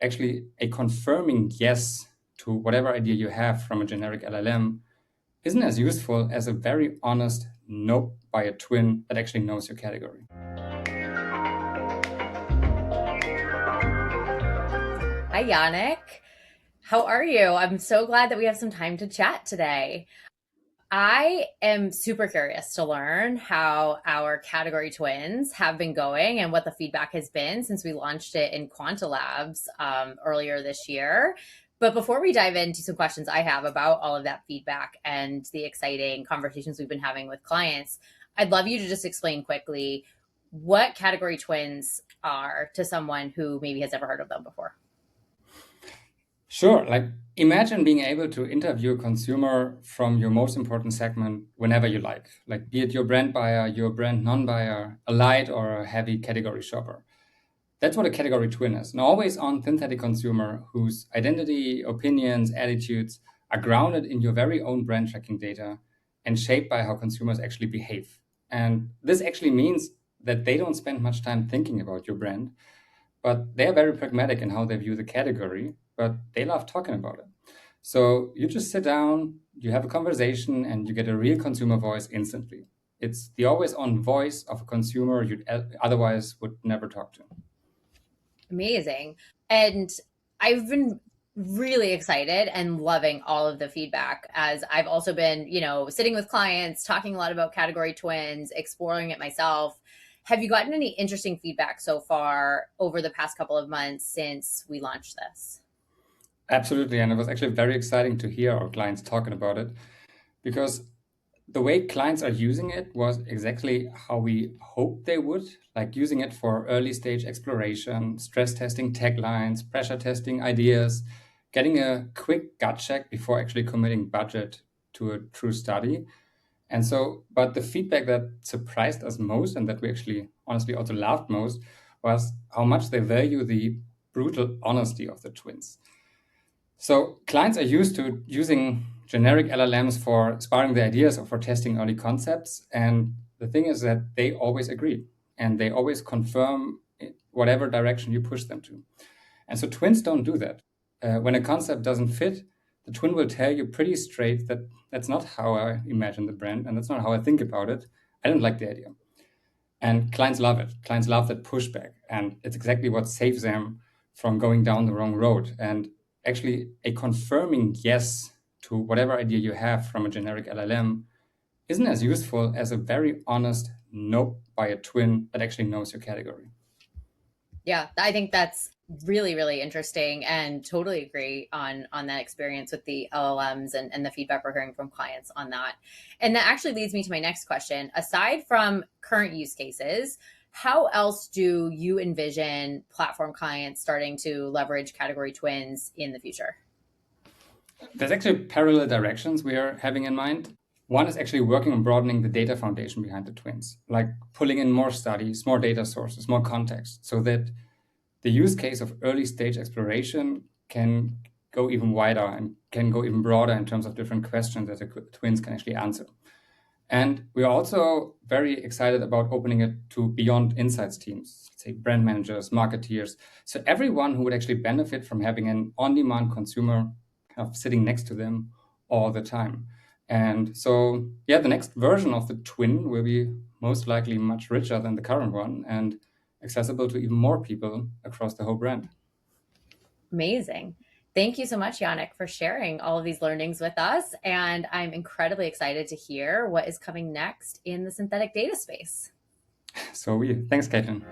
actually a confirming yes to whatever idea you have from a generic LLM isn't as useful as a very honest nope by a twin that actually knows your category. Hi, Jannik. How are you? I'm so glad that we have some time to chat today. I am super curious to learn how our category twins have been going and what the feedback has been since we launched it in quantilabs earlier this year. But before we dive into some questions I have about all of that feedback and the exciting conversations we've been having with clients, I'd love you to just explain quickly what category twins are to someone who maybe has never heard of them before. Sure, like imagine being able to interview a consumer from your most important segment whenever you like be it your brand buyer, your brand non-buyer, a light or a heavy category shopper. That's what a category twin is, an always on synthetic consumer whose identity, opinions, attitudes are grounded in your very own brand tracking data and shaped by how consumers actually behave. And this actually means that they don't spend much time thinking about your brand, but they are very pragmatic in how they view the category, but they love talking about it. So you just sit down, you have a conversation, and you get a real consumer voice instantly. It's the always on voice of a consumer you'd otherwise would never talk to. Amazing. And I've been really excited and loving all of the feedback as I've also been, sitting with clients, talking a lot about category twins, exploring it myself. Have you gotten any interesting feedback so far over the past couple of months since we launched this? Absolutely. And it was actually very exciting to hear our clients talking about it because the way clients are using it was exactly how we hoped they would, like using it for early stage exploration, stress testing taglines, pressure testing ideas, getting a quick gut check before actually committing budget to a true study. And so, but the feedback that surprised us most and that we actually honestly also loved most was how much they value the brutal honesty of the twins. So clients are used to using generic LLMs for sparring their ideas or for testing early concepts. And the thing is that they always agree and they always confirm whatever direction you push them to. And so twins don't do that. When a concept doesn't fit, the twin will tell you pretty straight that that's not how I imagine the brand and that's not how I think about it. I don't like the idea. And clients love it. Clients love that pushback. And it's exactly what saves them from going down the wrong road. And actually, a confirming yes to whatever idea you have from a generic LLM isn't as useful as a very honest nope by a twin that actually knows your category. Yeah, I think that's really, really interesting and totally agree on that experience with the LLMs and the feedback we're hearing from clients on that. And that actually leads me to my next question. Aside from current use cases, how else do you envision platform clients starting to leverage category twins in the future? There's actually parallel directions we are having in mind. One is actually working on broadening the data foundation behind the twins, like pulling in more studies, more data sources, more context, so that the use case of early stage exploration can go even wider and can go even broader in terms of different questions that the twins can actually answer. And we're also very excited about opening it to beyond insights teams, say brand managers, marketeers. So everyone who would actually benefit from having an on-demand consumer kind of sitting next to them all the time. And so, yeah, the next version of the twin will be most likely much richer than the current one and accessible to even more people across the whole brand. Amazing. Thank you so much, Yannick, for sharing all of these learnings with us. And I'm incredibly excited to hear what is coming next in the synthetic data space. So, thanks, Caitlin.